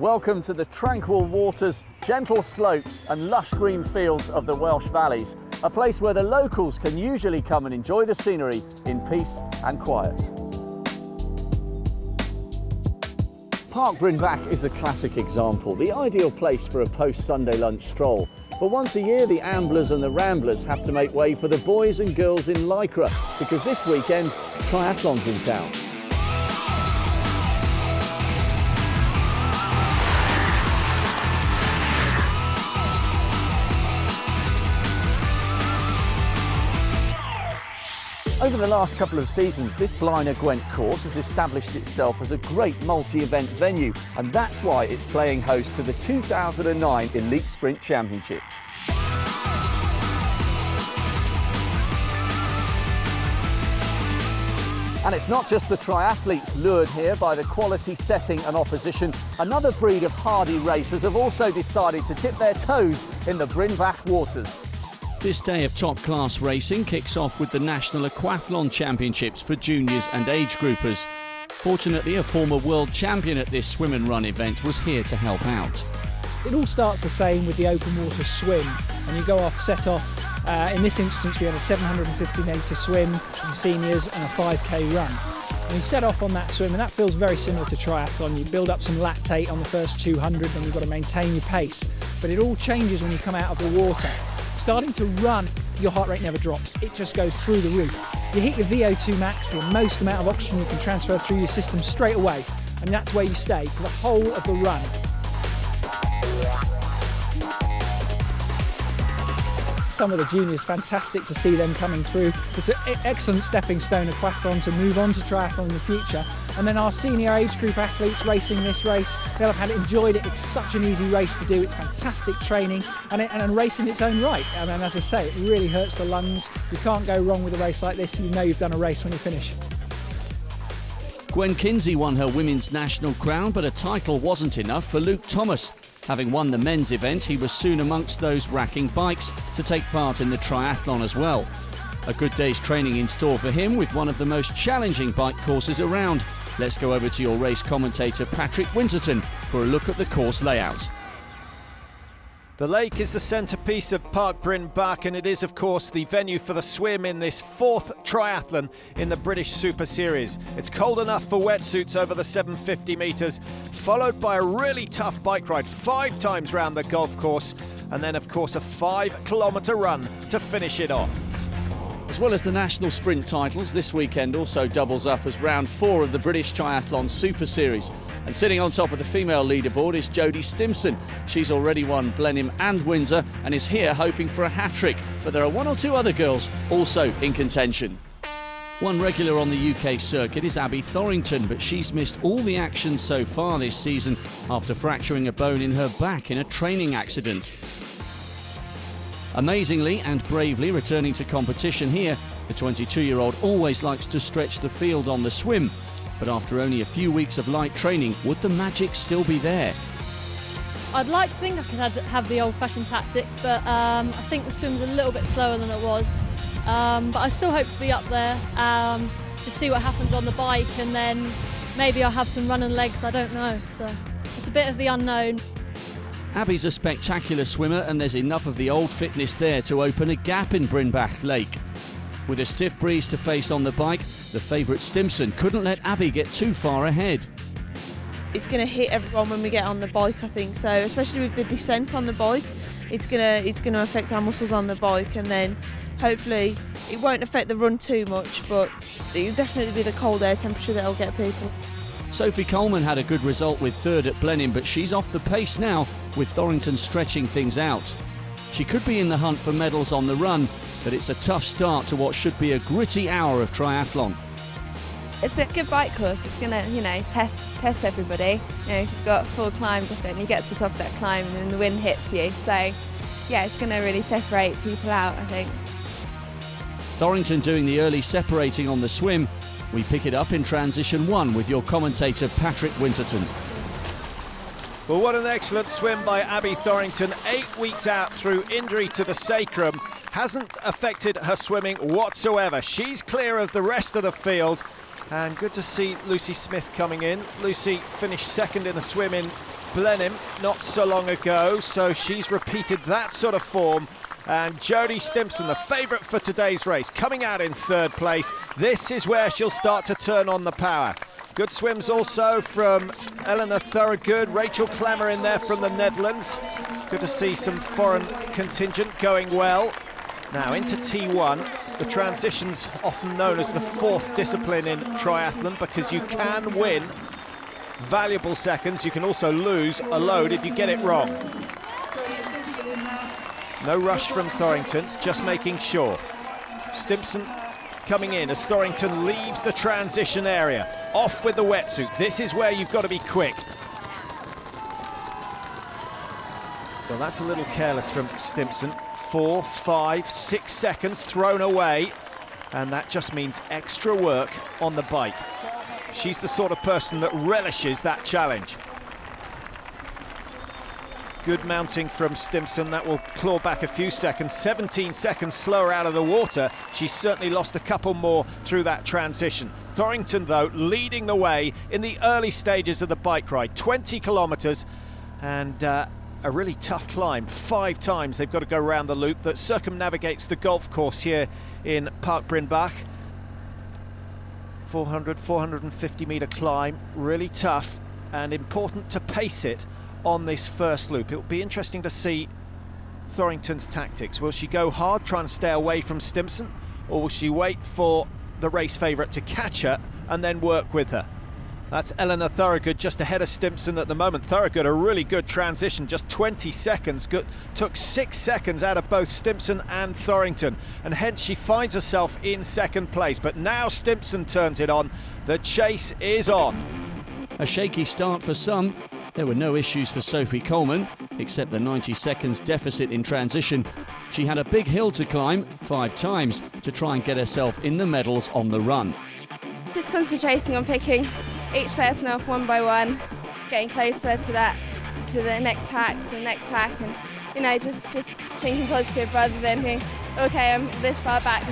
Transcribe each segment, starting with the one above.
Welcome to the tranquil waters, gentle slopes and lush green fields of the Welsh valleys, a place where the locals can usually come and enjoy the scenery in peace and quiet. Park Bryn Bach is a classic example, the ideal place for a post-Sunday lunch stroll. But once a year, the amblers and the ramblers have to make way for the boys and girls in Lycra, because this weekend, Triathlon's in town. Over the last couple of seasons, this Blaenau Gwent course has established itself as a great multi-event venue, and that's why it's playing host to the 2009 Elite Sprint Championships. And it's not just the triathletes lured here by the quality setting and opposition. Another breed of hardy racers have also decided to dip their toes in the Bryn Bach waters. This day of top-class racing kicks off with the National Aquathlon Championships for juniors and age groupers. Fortunately, a former world champion at this swim and run event was here to help out. It all starts the same with the open water swim, and you go off, set off. In this instance, we had a 750-metre swim for the seniors and a 5k run. And you set off on that swim, and that feels very similar to triathlon. You build up some lactate on the first 200, then you've got to maintain your pace. But it all changes when you come out of the water. Starting to run, your heart rate never drops. It just goes through the roof. You hit your VO2 max, the most amount of oxygen you can transfer through your system straight away, and that's where you stay for the whole of the run. Some of the juniors, fantastic to see them coming through. It's an excellent stepping stone aquathlon to move on to triathlon in the future. And then our senior age group athletes racing this race, they'll have enjoyed it. It's such an easy race to do. It's fantastic training and race in its own right. And as I say, it really hurts the lungs. You can't go wrong with a race like this. You know you've done a race when you finish. Gwen Kinsey won her women's national crown, but a title wasn't enough for Luke Thomas. Having won the men's event, he was soon amongst those racking bikes to take part in the triathlon as well. A good day's training in store for him with one of the most challenging bike courses around. Let's go over to your race commentator Patrick Winterton for a look at the course layout. The lake is the centrepiece of Park Bryn Bach, and it is of course the venue for the swim in this fourth triathlon in the British Super Series. It's cold enough for wetsuits over the 750 metres, followed by a really tough bike ride 5 times round the golf course, and then of course a 5-kilometre run to finish it off. As well as the national sprint titles, this weekend also doubles up as round 4 of the British Triathlon Super Series. And sitting on top of the female leaderboard is Jodie Stimson. She's already won Blenheim and Windsor and is here hoping for a hat-trick. But there are 1 or 2 other girls also in contention. One regular on the UK circuit is Abby Thorrington, but she's missed all the action so far this season after fracturing a bone in her back in a training accident. Amazingly and bravely returning to competition here, the 22-year-old always likes to stretch the field on the swim. But after only a few weeks of light training, would the magic still be there? I'd like to think I could have the old-fashioned tactic, but I think the swim's a little bit slower than it was. But I still hope to be up there, just see what happens on the bike, and then maybe I'll have some running legs, I don't know. So it's a bit of the unknown. Abby's a spectacular swimmer, and there's enough of the old fitness there to open a gap in Bryn Bach Lake. With a stiff breeze to face on the bike, the favourite Stimson couldn't let Abby get too far ahead. It's going to hit everyone when we get on the bike, I think, so especially with the descent on the bike, it's going to affect our muscles on the bike, and then hopefully it won't affect the run too much, but it'll definitely be the cold air temperature that'll get people. Sophie Coleman had a good result with 3rd at Blenheim, but she's off the pace now, with Thorrington stretching things out. She could be in the hunt for medals on the run, but it's a tough start to what should be a gritty hour of triathlon. It's a good bike course. It's going to, test everybody. You've got full climbs up it, and you get to the top of that climb and then the wind hits you. So, yeah, it's going to really separate people out, I think. Thorrington doing the early separating on the swim. We pick it up in transition 1 with your commentator Patrick Winterton. Well, what an excellent swim by Abby Thorrington. 8 weeks out through injury to the sacrum. Hasn't affected her swimming whatsoever. She's clear of the rest of the field. And good to see Lucy Smith coming in. Lucy finished 2nd in the swim in Blenheim not so long ago, so she's repeated that sort of form. And Jodie Stimpson, the favourite for today's race, coming out in third place. This is where she'll start to turn on the power. Good swims also from Eleanor Thorogood, Rachel Klammer in there from the Netherlands. Good to see some foreign contingent going well. Now into T1, the transition's often known as the fourth discipline in triathlon because you can win valuable seconds. You can also lose a load if you get it wrong. No rush from Thorrington, just making sure. Stimpson coming in as Thorrington leaves the transition area. Off with the wetsuit. This is where you've got to be quick. Well, that's a little careless from Stimpson. 4, 5, 6 seconds thrown away. And that just means extra work on the bike. She's the sort of person that relishes that challenge. Good mounting from Stimpson. That will claw back a few seconds. 17 seconds slower out of the water. She's certainly lost a couple more through that transition. Thorrington, though, leading the way in the early stages of the bike ride. 20 kilometres and a really tough climb. 5 times they've got to go around the loop that circumnavigates the golf course here in Park Bryn Bach. 450 metre climb. Really tough and important to pace it on this first loop. It'll be interesting to see Thorrington's tactics. Will she go hard, try and stay away from Stimpson, or will she wait for the race favourite to catch her and then work with her? That's Eleanor Thorogood just ahead of Stimpson at the moment. Thorogood, a really good transition, just 20 seconds. Took 6 seconds out of both Stimpson and Thorrington, and hence she finds herself in second place. But now Stimpson turns it on. The chase is on. A shaky start for some. There were no issues for Sophie Coleman, except the 90 seconds deficit in transition. She had a big hill to climb 5 times to try and get herself in the medals on the run. Just concentrating on picking each person off one by one, getting closer to the next pack, and you know, just thinking positive rather than thinking, okay, I'm this far back.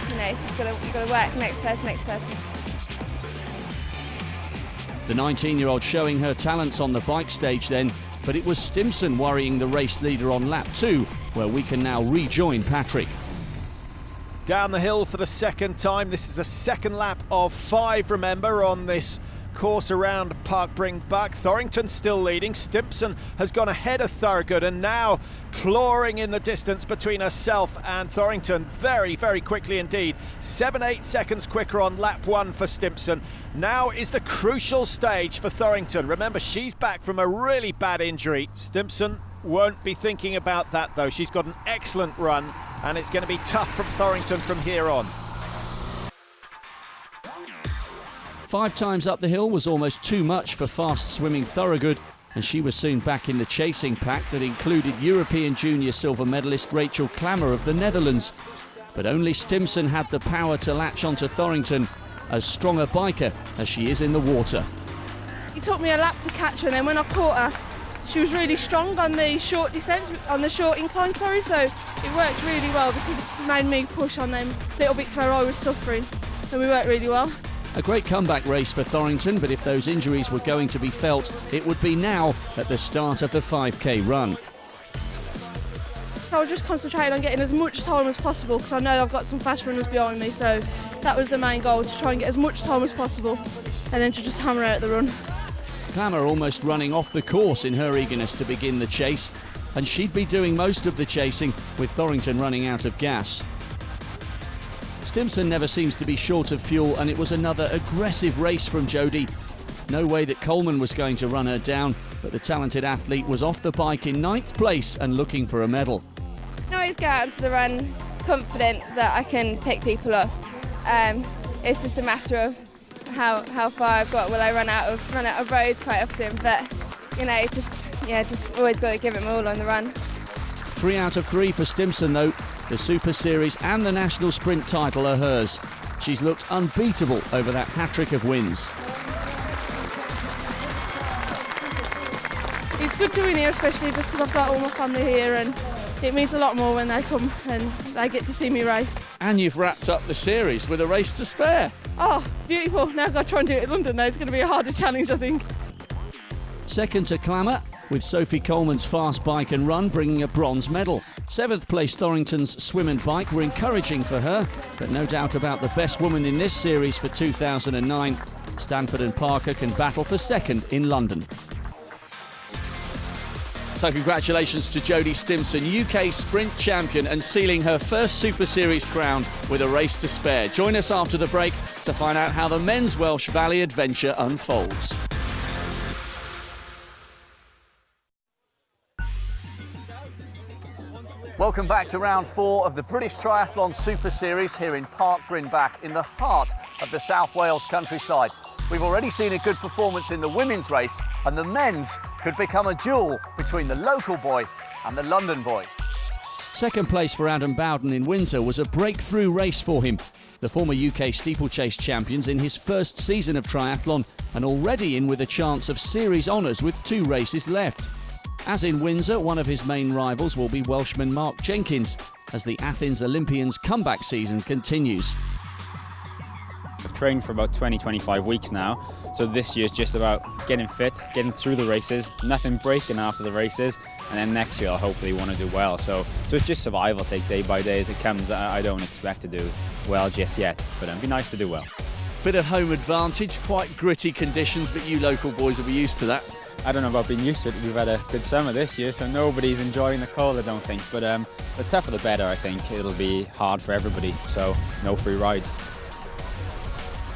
You know, it's just you've got to work next person. The 19-year-old showing her talents on the bike stage then, but it was Stimpson worrying the race leader on lap 2, where we can now rejoin Patrick. Down the hill for the second time. This is the second lap of 5, remember, on this course around Park Bryn Bach. Thorrington still leading. Stimpson has gone ahead of Thorogood and now clawing in the distance between herself and Thorrington very, very quickly indeed. 7-8 seconds quicker on lap 1 for Stimpson. Now is the crucial stage for Thorrington. Remember, she's back from a really bad injury. Stimpson won't be thinking about that though. She's got an excellent run and it's going to be tough from Thorrington from here on. 5 times up the hill was almost too much for fast-swimming Thorogood, and she was soon back in the chasing pack that included European junior silver medalist Rachel Klammer of the Netherlands. But only Stimpson had the power to latch onto Thorrington, as strong a biker as she is in the water. It took me a lap to catch her, and then when I caught her, she was really strong on the short descent, on the short incline, so it worked really well because it made me push on them little bits where I was suffering, and we worked really well. A great comeback race for Thorrington, but if those injuries were going to be felt, it would be now at the start of the 5k run. I was just concentrating on getting as much time as possible because I know I've got some fast runners behind me, so that was the main goal, to try and get as much time as possible and then to just hammer out the run. Klammer almost running off the course in her eagerness to begin the chase, and she'd be doing most of the chasing with Thorrington running out of gas. Stimpson never seems to be short of fuel, and it was another aggressive race from Jodie. No way that Coleman was going to run her down, but the talented athlete was off the bike in 9th place and looking for a medal. I always go out into the run confident that I can pick people off. It's just a matter of how far I've got. Will I run out of road quite often? But you know, just always got to give it all on the run. 3 out of 3 for Stimpson though. The Super Series and the National Sprint title are hers. She's looked unbeatable over that hat-trick of wins. It's good to win here, especially just because I've got all my family here, and it means a lot more when they come and they get to see me race. And you've wrapped up the series with a race to spare. Oh, beautiful. Now I've got to try and do it in London now. It's going to be a harder challenge, I think. Second to clamour, with Sophie Coleman's fast bike and run bringing a bronze medal. 7th place Thorrington's swim and bike were encouraging for her, but no doubt about the best woman in this series for 2009. Stanford and Parker can battle for second in London. So congratulations to Jodie Stimson, UK Sprint champion and sealing her first Super Series crown with a race to spare. Join us after the break to find out how the men's Welsh Valley adventure unfolds. Welcome back to round 4 of the British Triathlon Super Series here in Park Bryn Bach, in the heart of the South Wales countryside. We've already seen a good performance in the women's race, and the men's could become a duel between the local boy and the London boy. Second place for Adam Bowden in Windsor was a breakthrough race for him. The former UK steeplechase champion's in his first season of triathlon and already in with a chance of series honours with 2 races left. As in Windsor, one of his main rivals will be Welshman Mark Jenkins as the Athens Olympians' comeback season continues. I've trained for about 20-25 weeks now, so this year's just about getting fit, getting through the races, nothing breaking after the races, and then next year I'll hopefully want to do well. So it's just survival, take day by day as it comes. I don't expect to do well just yet, but it'd be nice to do well. Bit of home advantage, quite gritty conditions, but you local boys will be used to that. I don't know about being used to it. We've had a good summer this year, so nobody's enjoying the cold, I don't think. But the tougher the better, I think. It'll be hard for everybody, so no free rides.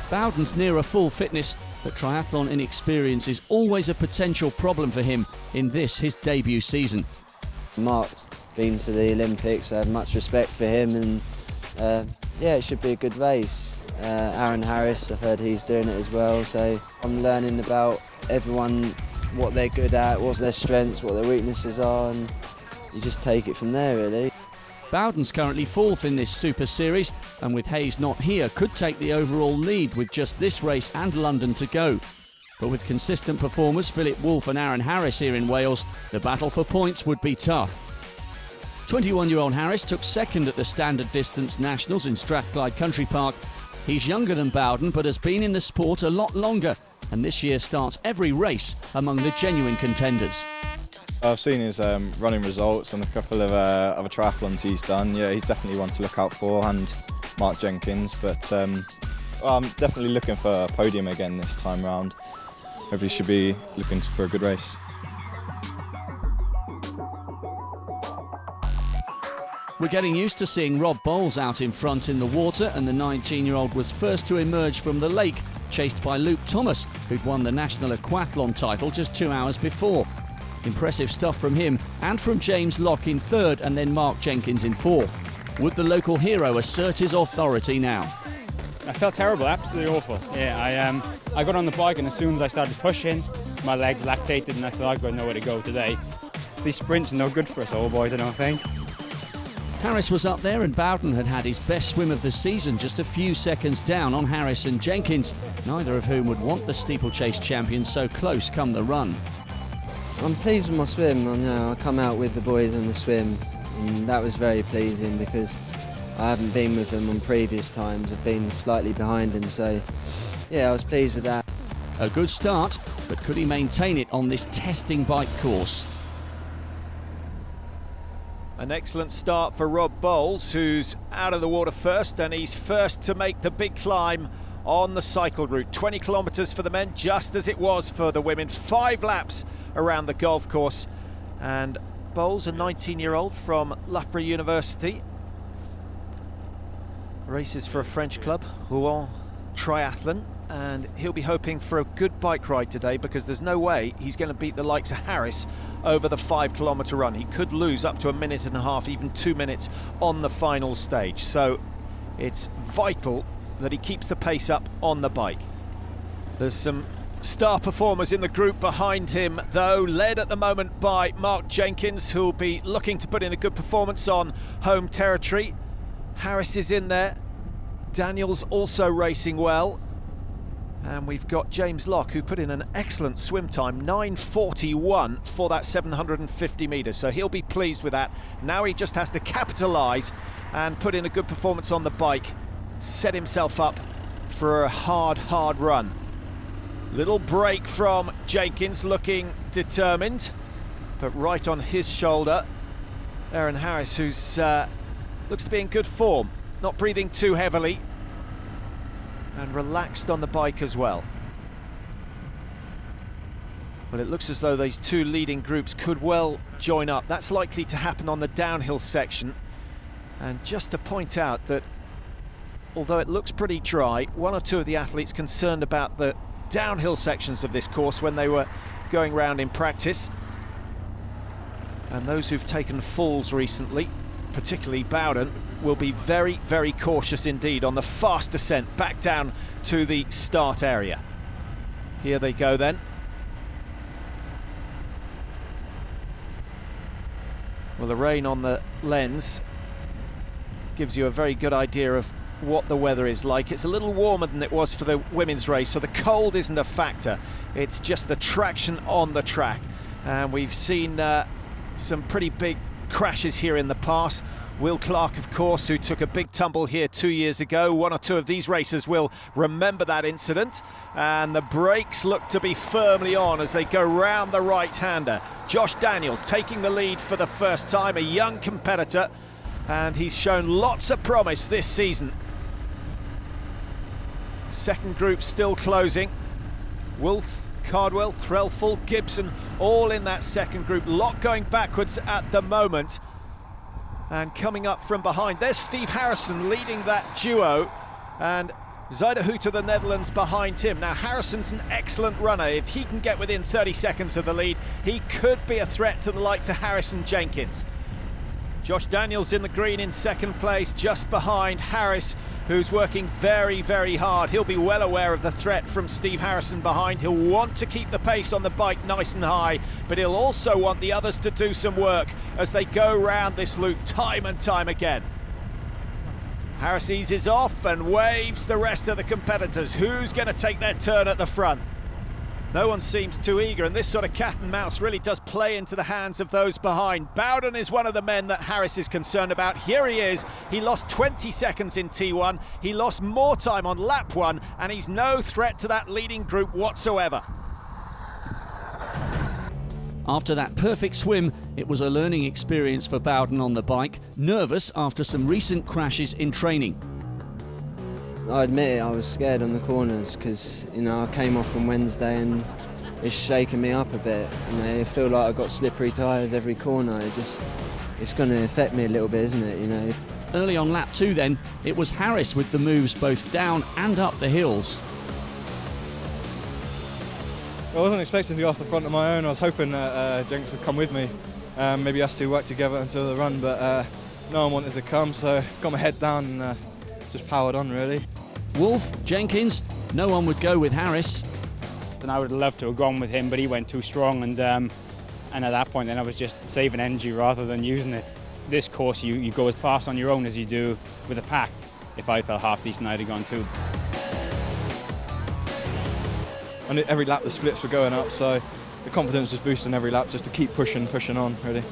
Bowden's near a full fitness, but triathlon inexperience is always a potential problem for him in this, his debut season. Mark's been to the Olympics, I have much respect for him, and yeah, it should be a good race. Aaron Harris, I've heard he's doing it as well, so I'm learning about everyone, what they're good at, what's their strengths, what their weaknesses are, and you just take it from there, really. Bowden's currently 4th in this Super Series, and with Hayes not here, could take the overall lead with just this race and London to go. But with consistent performers Philip Wolfe and Aaron Harris here in Wales, the battle for points would be tough. 21-year-old Harris took second at the Standard Distance Nationals in Strathclyde Country Park. He's younger than Bowden, but has been in the sport a lot longer, and this year starts every race among the genuine contenders. I've seen his running results and a couple of other triathlons he's done. Yeah, he's definitely one to look out for, and Mark Jenkins. But I'm definitely looking for a podium again this time round. Hopefully should be looking for a good race. We're getting used to seeing Rob Bowles out in front in the water, and the 19-year-old was first to emerge from the lake, chased by Luke Thomas, who'd won the national aquathlon title just 2 hours before. Impressive stuff from him and from James Locke in 3rd and then Mark Jenkins in 4th. Would the local hero assert his authority now? I felt terrible, absolutely awful. Yeah, I got on the bike, and as soon as I started pushing, my legs lactated and I thought I've got nowhere to go today. These sprints are no good for us all boys, I don't think. Harris was up there, and Bowden had had his best swim of the season, just a few seconds down on Harris and Jenkins, neither of whom would want the steeplechase champion so close come the run. I'm pleased with my swim. I come out with the boys on the swim, and that was very pleasing because I haven't been with them on previous times. I've been slightly behind them, so yeah, I was pleased with that. A good start, but could he maintain it on this testing bike course? An excellent start for Rob Bowles, who's out of the water first, and he's first to make the big climb on the cycle route. 20 kilometres for the men, just as it was for the women. 5 laps around the golf course. And Bowles, a 19-year-old from Loughborough University, races for a French club, Rouen Triathlon, and he'll be hoping for a good bike ride today, because there's no way he's going to beat the likes of Harris over the 5-kilometre run. He could lose up to 1.5 minutes, even 2 minutes on the final stage. So it's vital that he keeps the pace up on the bike. There's some star performers in the group behind him, though, led at the moment by Mark Jenkins, who'll be looking to put in a good performance on home territory. Harris is in there. Daniel's also racing well. And we've got James Locke, who put in an excellent swim time, 9:41 for that 750 metres. So he'll be pleased with that. Now he just has to capitalise and put in a good performance on the bike, set himself up for a hard run. Little break from Jenkins, looking determined, but right on his shoulder, Aaron Harris, who's looks to be in good form, not breathing too heavily, and relaxed on the bike as well. Well, it looks as though these two leading groups could well join up. That's likely to happen on the downhill section. And just to point out that although it looks pretty dry, one or two of the athletes concerned about the downhill sections of this course when they were going round in practice. And those who've taken falls recently, particularly Bowden, will be very, very cautious indeed on the fast descent back down to the start area. Here they go then. Well, the rain on the lens gives you a very good idea of what the weather is like. It's a little warmer than it was for the women's race, so the cold isn't a factor. It's just the traction on the track. And we've seen some pretty big crashes here in the past. Will Clark, of course, who took a big tumble here 2 years ago. One or two of these racers will remember that incident. And the brakes look to be firmly on as they go round the right-hander. Josh Daniels taking the lead for the first time, a young competitor, and he's shown lots of promise this season. Second group still closing. Wolf, Cardwell, Threlfall, Gibson, all in that second group. Lot going backwards at the moment. And coming up from behind, there's Steve Harrison leading that duo, and Zuiderhout of the Netherlands behind him. Now, Harrison's an excellent runner. If he can get within 30 seconds of the lead, he could be a threat to the likes of Harris and Jenkins. Josh Daniels in the green in second place, just behind Harris, who's working very, very hard. He'll be well aware of the threat from Steve Harrison behind. He'll want to keep the pace on the bike nice and high, but he'll also want the others to do some work as they go round this loop time and time again. Harris eases off and waves the rest of the competitors. Who's going to take their turn at the front? No one seems too eager, and this sort of cat and mouse really does play into the hands of those behind. Bowden is one of the men that Harris is concerned about. Here he is. He lost 20 seconds in T1. He lost more time on lap 1, and he's no threat to that leading group whatsoever. After that perfect swim, it was a learning experience for Bowden on the bike, nervous after some recent crashes in training. I admit it, I was scared on the corners because, you know, I came off on Wednesday and it's shaking me up a bit. You know, I feel like I've got slippery tyres every corner. It's going to affect me a little bit, isn't it, you know? Early on lap 2 then, it was Harris with the moves both down and up the hills. I wasn't expecting to go off the front on my own. I was hoping that Jenks would come with me. Maybe us two work together until the run, but no one wanted to come, so got my head down and just powered on, really. Wolf, Jenkins, no one would go with Harris. And I would have loved to have gone with him, but he went too strong, and at that point then I was just saving energy rather than using it. This course you go as fast on your own as you do with a pack. If I felt half decent, I'd have gone too. And every lap the splits were going up, so the confidence was boosting every lap just to keep pushing on, really.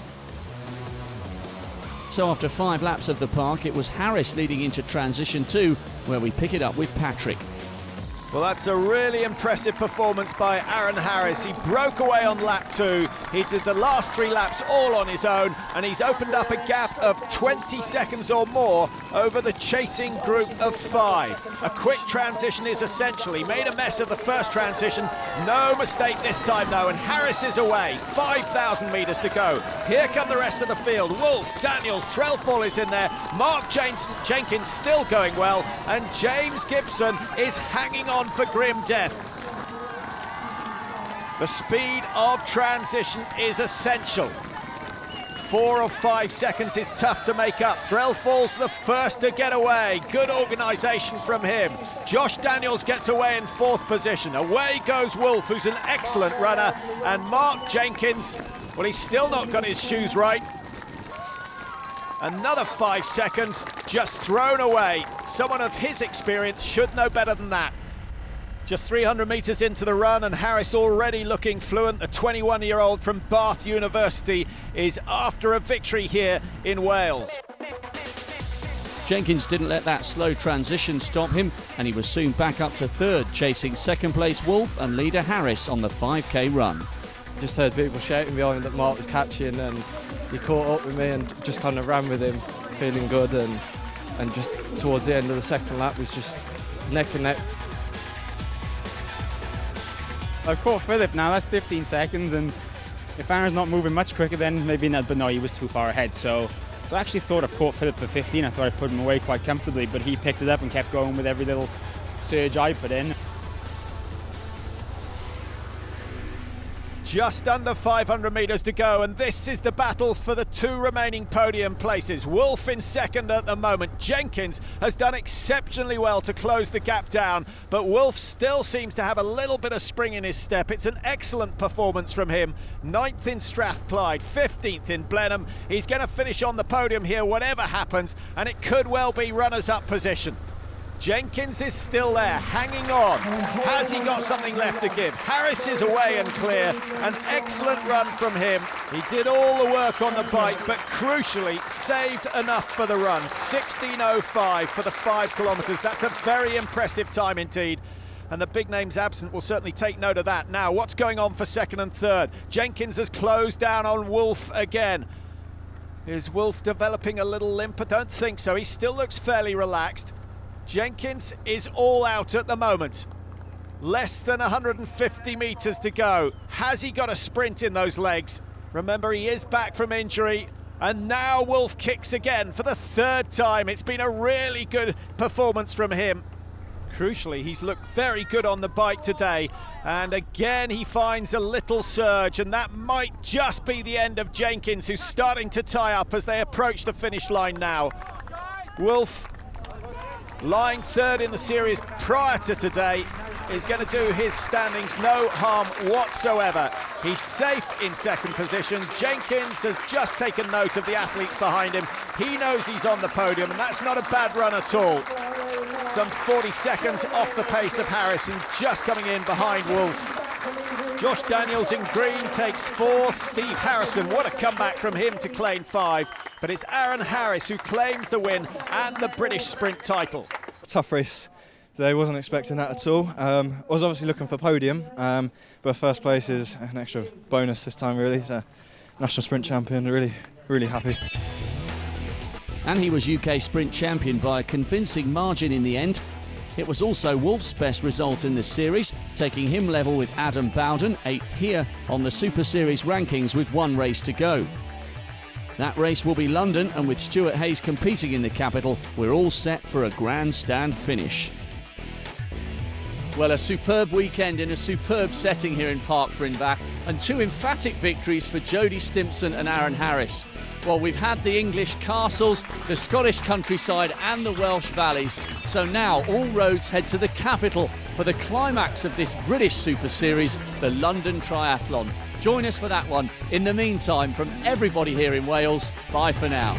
So after 5 laps of the park, it was Harris leading into transition 2, where we pick it up with Patrick. Well, that's a really impressive performance by Aaron Harris. He broke away on lap 2. He did the last 3 laps all on his own, and he's opened up a gap of 20 seconds or more over the chasing group of 5. A quick transition is essential. He made a mess of the first transition. No mistake this time, though, and Harris is away. 5,000 metres to go. Here come the rest of the field. Wolf, Daniels, Threlfall is in there. Mark Jenkins still going well, and James Gibson is hanging on for grim death. The speed of transition is essential. 4 or 5 seconds is tough to make up. Threlfall's the first to get away. Good organisation from him. Josh Daniels gets away in 4th position. Away goes Wolf, who's an excellent runner. And Mark Jenkins, well, he's still not got his shoes right. Another 5 seconds just thrown away. Someone of his experience should know better than that. Just 300 metres into the run, and Harris already looking fluent. The 21-year-old from Bath University is after a victory here in Wales. Jenkins didn't let that slow transition stop him, and he was soon back up to third, chasing second place Wolf and leader Harris on the 5k run. Just heard people shouting behind that Mark was catching, and he caught up with me and just kind of ran with him, feeling good, and just towards the end of the second lap was just neck and neck. I've caught Philip now, that's 15 seconds, and if Aaron's not moving much quicker then maybe not, but no, he was too far ahead. So I actually thought I've caught Philip for 15, I thought I put him away quite comfortably, but he picked it up and kept going with every little surge I put in. Just under 500 metres to go, and this is the battle for the two remaining podium places. Wolf in second at the moment. Jenkins has done exceptionally well to close the gap down, but Wolf still seems to have a little bit of spring in his step. It's an excellent performance from him. 9th in Strathclyde, 15th in Blenheim. He's going to finish on the podium here whatever happens, and it could well be runners-up position. Jenkins is still there, hanging on. Has he got something left to give? Harris is away and clear. An excellent run from him. He did all the work on the bike, but crucially saved enough for the run. 16:05 for the 5 kilometres. That's a very impressive time indeed. And the big names absent will certainly take note of that. Now, what's going on for second and third? Jenkins has closed down on Wolf again. Is Wolf developing a little limp? I don't think so. He still looks fairly relaxed. Jenkins is all out at the moment. Less than 150 metres to go. Has he got a sprint in those legs? Remember, he is back from injury. And now Wolf kicks again for the 3rd time. It's been a really good performance from him. Crucially, he's looked very good on the bike today. And again, he finds a little surge. And that might just be the end of Jenkins, who's starting to tie up as they approach the finish line now. Wolf, lying 3rd in the series prior to today, is going to do his standings no harm whatsoever. He's safe in second position. Jenkins has just taken note of the athletes behind him. He knows he's on the podium, and that's not a bad run at all. Some 40 seconds off the pace of Harris, and just coming in behind Wolf. Josh Daniels in green takes 4th. Steve Harrison, what a comeback from him to claim 5. But it's Aaron Harris who claims the win and the British sprint title. Tough race today, wasn't expecting that at all. I was obviously looking for podium, but first place is an extra bonus this time really. So, national sprint champion, really happy. And he was UK sprint champion by a convincing margin in the end. It was also Wolf's best result in the series, taking him level with Adam Bowden, 8th here on the Super Series rankings with 1 race to go. That race will be London, and with Stuart Hayes competing in the capital, we're all set for a grandstand finish. Well, a superb weekend in a superb setting here in Park Bryn Bach, and 2 emphatic victories for Jody Stimpson and Aaron Harris. Well, we've had the English castles, the Scottish countryside and the Welsh valleys. So now all roads head to the capital for the climax of this British Super Series, the London Triathlon. Join us for that one. In the meantime, from everybody here in Wales, bye for now.